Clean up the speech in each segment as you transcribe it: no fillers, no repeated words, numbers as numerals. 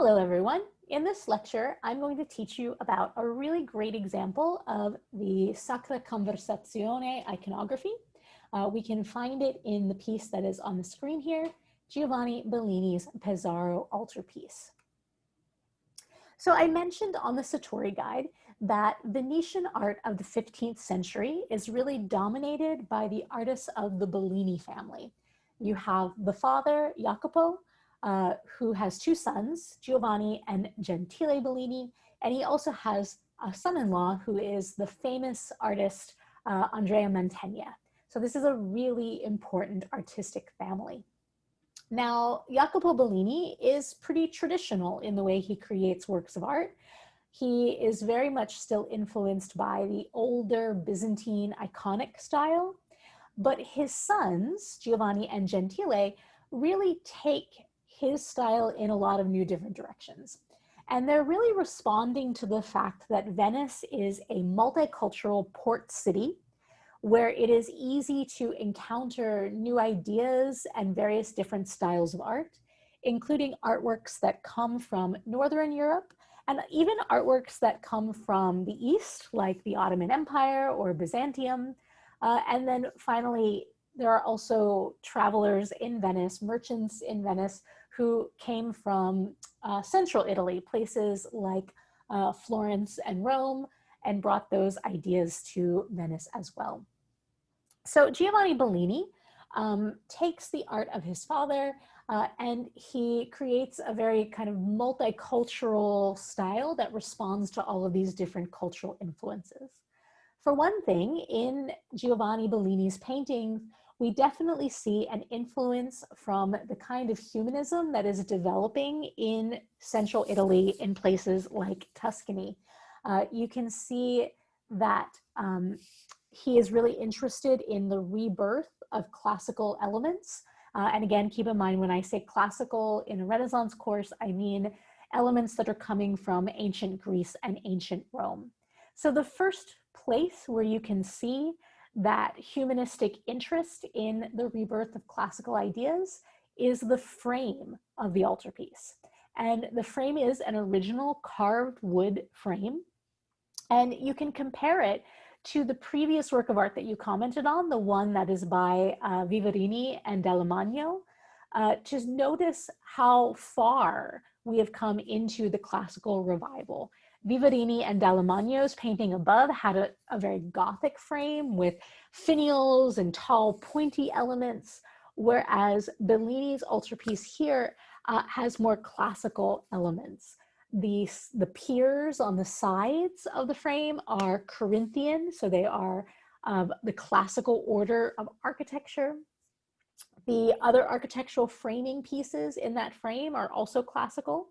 Hello everyone. In this lecture, I'm going to teach you about a really great example of the Sacra Conversazione iconography. We can find it in the piece that is on the screen here, Giovanni Bellini's Pesaro Altarpiece. So I mentioned on the Satori guide that Venetian art of the 15th century is really dominated by the artists of the Bellini family. You have the father, Jacopo, who has two sons, Giovanni and Gentile Bellini, and he also has a son-in-law who is the famous artist Andrea Mantegna. So this is a really important artistic family. Now, Jacopo Bellini is pretty traditional in the way he creates works of art. He is very much still influenced by the older Byzantine iconic style, but his sons, Giovanni and Gentile, really take his style in a lot of new different directions. And they're really responding to the fact that Venice is a multicultural port city where it is easy to encounter new ideas and various different styles of art, including artworks that come from Northern Europe and even artworks that come from the East, like the Ottoman Empire or Byzantium. And then finally, there are also travelers in Venice, merchants in Venice, who came from central Italy, places like Florence and Rome, and brought those ideas to Venice as well. So Giovanni Bellini takes the art of his father and he creates a very kind of multicultural style that responds to all of these different cultural influences. For one thing, in Giovanni Bellini's paintings, we definitely see an influence from the kind of humanism that is developing in central Italy in places like Tuscany. You can see that he is really interested in the rebirth of classical elements. And again, keep in mind when I say classical in a Renaissance course, I mean elements that are coming from ancient Greece and ancient Rome. So the first place where you can see that humanistic interest in the rebirth of classical ideas is the frame of the altarpiece. And the frame is an original carved wood frame. And you can compare it to the previous work of art that you commented on, the one that is by Vivarini and Dallamagno. Just notice how far we have come into the classical revival. Vivarini and Dallamagno's painting above had a very Gothic frame with finials and tall pointy elements, whereas Bellini's altarpiece here has more classical elements. The piers on the sides of the frame are Corinthian, so they are the classical order of architecture. The other architectural framing pieces in that frame are also classical.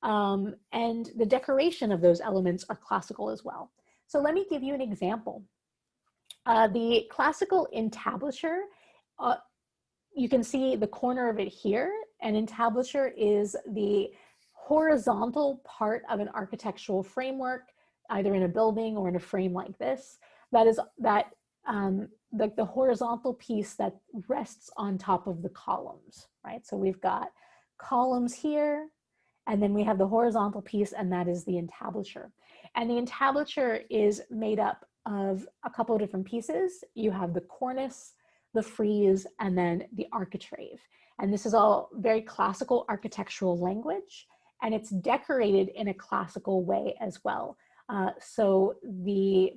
And the decoration of those elements are classical as well. So let me give you an example. The classical entablature, you can see the corner of it here. An entablature is the horizontal part of an architectural framework, either in a building or in a frame like this. That is the horizontal piece that rests on top of the columns, right? So we've got columns here, and then we have the horizontal piece, and that is the entablature. And the entablature is made up of a couple of different pieces. You have the cornice, the frieze, and then the architrave. And this is all very classical architectural language, and it's decorated in a classical way as well. So the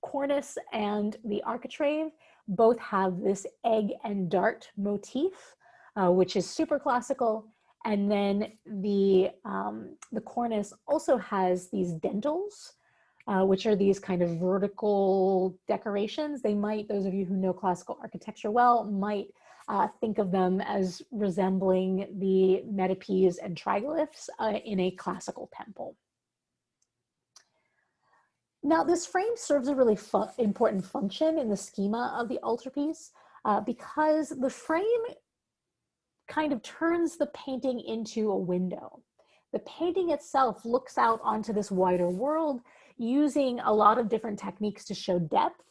cornice and the architrave both have this egg and dart motif, which is super classical. And then the cornice also has these dentils, which are these kind of vertical decorations. They might, those of you who know classical architecture well, might think of them as resembling the metopes and triglyphs in a classical temple. Now, this frame serves a really important function in the schema of the altarpiece because the frame kind of turns the painting into a window. The painting itself looks out onto this wider world using a lot of different techniques to show depth.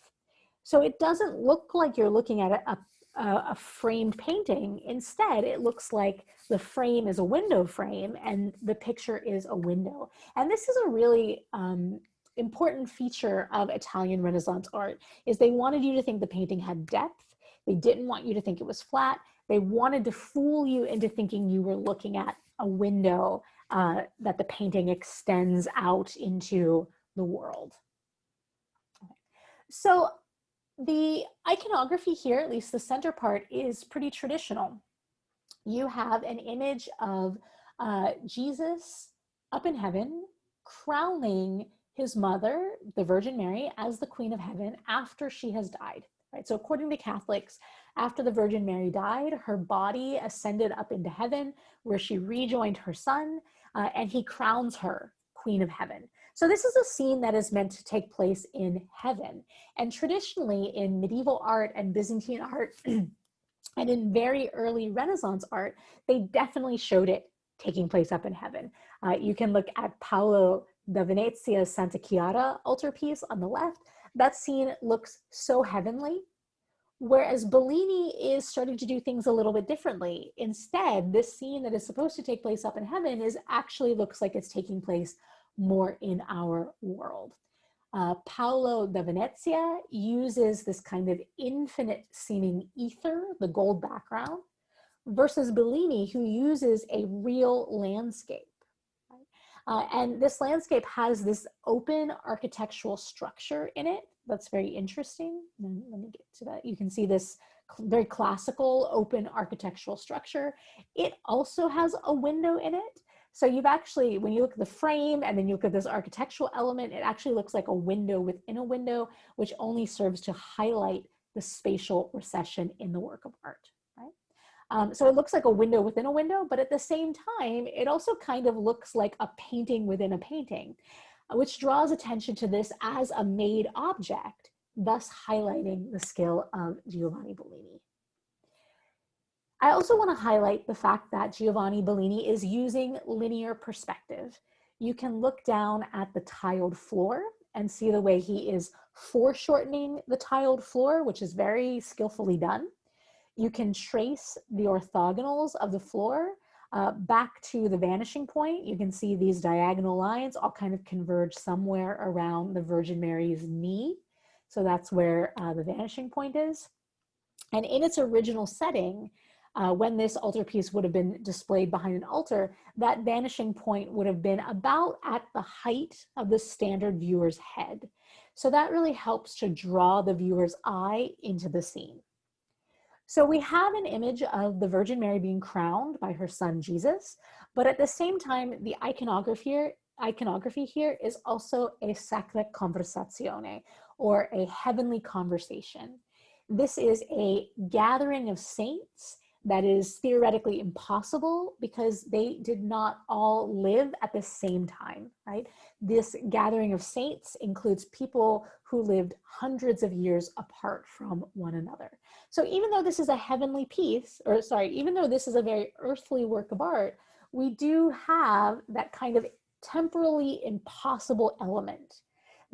So it doesn't look like you're looking at a framed painting. Instead, it looks like the frame is a window frame and the picture is a window. And this is a really important feature of Italian Renaissance art, is they wanted you to think the painting had depth. They didn't want you to think it was flat. They wanted to fool you into thinking you were looking at a window that the painting extends out into the world. So the iconography here, at least the center part, is pretty traditional. You have an image of Jesus up in heaven, crowning his mother, the Virgin Mary, as the Queen of Heaven after she has died. Right? So according to Catholics, after the Virgin Mary died, her body ascended up into heaven, where she rejoined her son, and he crowns her Queen of Heaven. So this is a scene that is meant to take place in heaven. And traditionally in medieval art and Byzantine art, and in very early Renaissance art, they definitely showed it taking place up in heaven. You can look at Paolo da Venezia's Santa Chiara altarpiece on the left. That scene looks so heavenly, whereas Bellini is starting to do things a little bit differently. Instead, this scene that is supposed to take place up in heaven actually looks like it's taking place more in our world. Paolo da Venezia uses this kind of infinite seeming ether, the gold background, versus Bellini, who uses a real landscape. And this landscape has this open architectural structure in it that's very interesting. And let me get to that. You can see this very classical open architectural structure. It also has a window in it. So you've actually, when you look at the frame and then you look at this architectural element, it actually looks like a window within a window, which only serves to highlight the spatial recession in the work of art. So it looks like a window within a window, but at the same time, it also kind of looks like a painting within a painting, which draws attention to this as a made object, thus highlighting the skill of Giovanni Bellini. I also want to highlight the fact that Giovanni Bellini is using linear perspective. You can look down at the tiled floor and see the way he is foreshortening the tiled floor, which is very skillfully done. You can trace the orthogonals of the floor back to the vanishing point. You can see these diagonal lines all kind of converge somewhere around the Virgin Mary's knee. So that's where the vanishing point is. And in its original setting, when this altarpiece would have been displayed behind an altar, that vanishing point would have been about at the height of the standard viewer's head. So that really helps to draw the viewer's eye into the scene. So we have an image of the Virgin Mary being crowned by her son Jesus, but at the same time, the iconography here is also a sacra conversazione, or a heavenly conversation. This is a gathering of saints that is theoretically impossible because they did not all live at the same time, right? This gathering of saints includes people who lived hundreds of years apart from one another. So even though this is a heavenly piece, or sorry, even though this is a very earthly work of art, we do have that kind of temporally impossible element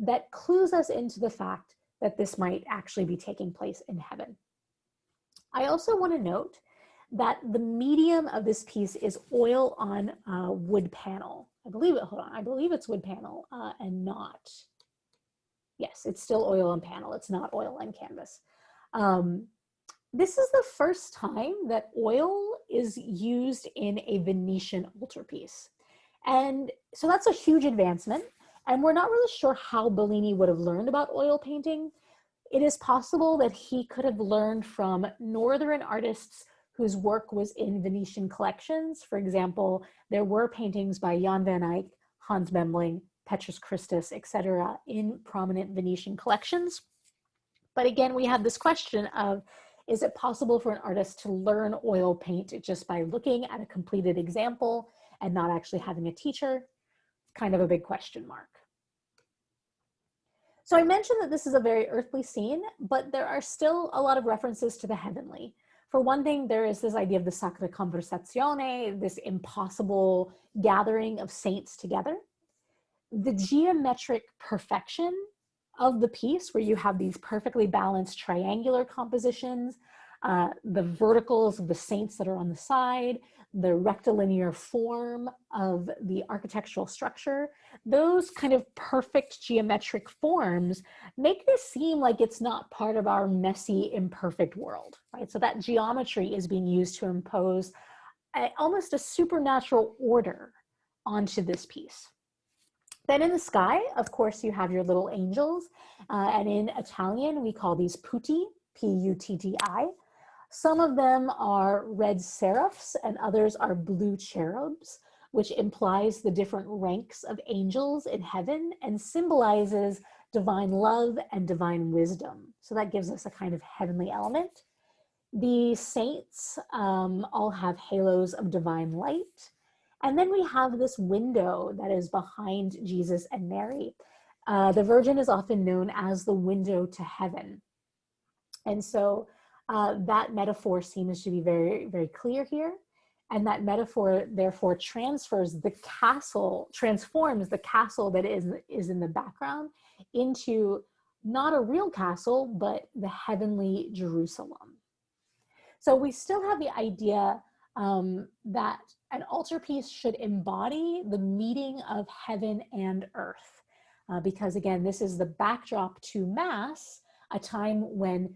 that clues us into the fact that this might actually be taking place in heaven. I also want to note that the medium of this piece is oil on wood panel. I believe it's wood panel and not, yes, it's still oil on panel. It's not oil on canvas. This is the first time that oil is used in a Venetian altarpiece. And so that's a huge advancement. And we're not really sure how Bellini would have learned about oil painting. It is possible that he could have learned from northern artists whose work was in Venetian collections. For example, there were paintings by Jan van Eyck, Hans Memling, Petrus Christus, etc., in prominent Venetian collections. But again, we have this question of, is it possible for an artist to learn oil paint just by looking at a completed example and not actually having a teacher? Kind of a big question mark. So I mentioned that this is a very earthly scene, but there are still a lot of references to the heavenly. For one thing, there is this idea of the sacra conversazione, this impossible gathering of saints together. The geometric perfection of the piece, where you have these perfectly balanced triangular compositions, the verticals of the saints that are on the side, the rectilinear form of the architectural structure, those kind of perfect geometric forms make this seem like it's not part of our messy, imperfect world, right? So that geometry is being used to impose almost a supernatural order onto this piece. Then in the sky, of course, you have your little angels, and in Italian, we call these putti, P-U-T-T-I. Some of them are red seraphs and others are blue cherubs, which implies the different ranks of angels in heaven and symbolizes divine love and divine wisdom. So that gives us a kind of heavenly element. The saints all have halos of divine light. And then we have this window that is behind Jesus and Mary. The Virgin is often known as the window to heaven. And so that metaphor seems to be very, very clear here. And that metaphor therefore transforms the castle that is in the background into not a real castle, but the heavenly Jerusalem. So we still have the idea that an altarpiece should embody the meeting of heaven and earth. Because again, this is the backdrop to Mass, a time when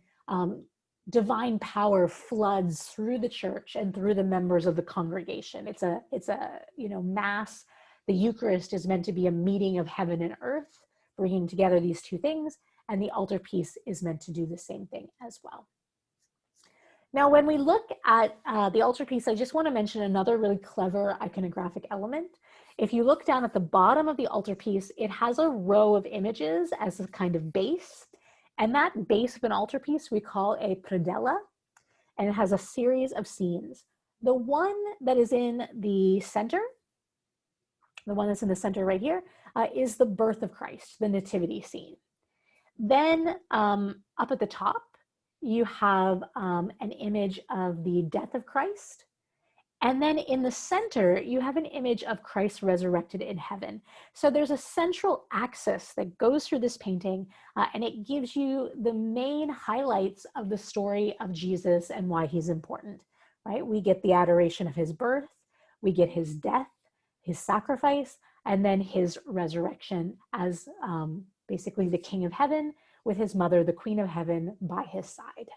divine power floods through the church and through the members of the congregation. It's a Mass. The Eucharist is meant to be a meeting of heaven and earth, bringing together these two things, and the altarpiece is meant to do the same thing as well. Now, when we look at the altarpiece, I just want to mention another really clever iconographic element. If you look down at the bottom of the altarpiece, it has a row of images as a kind of base. And that base of an altarpiece we call a predella, and it has a series of scenes. The one that is in the center, right here, is the birth of Christ, the nativity scene. Then up at the top, you have an image of the death of Christ. And then in the center, you have an image of Christ resurrected in heaven. So there's a central axis that goes through this painting, and it gives you the main highlights of the story of Jesus and why he's important, right? We get the adoration of his birth, we get his death, his sacrifice, and then his resurrection as basically the King of Heaven with his mother, the Queen of Heaven, by his side.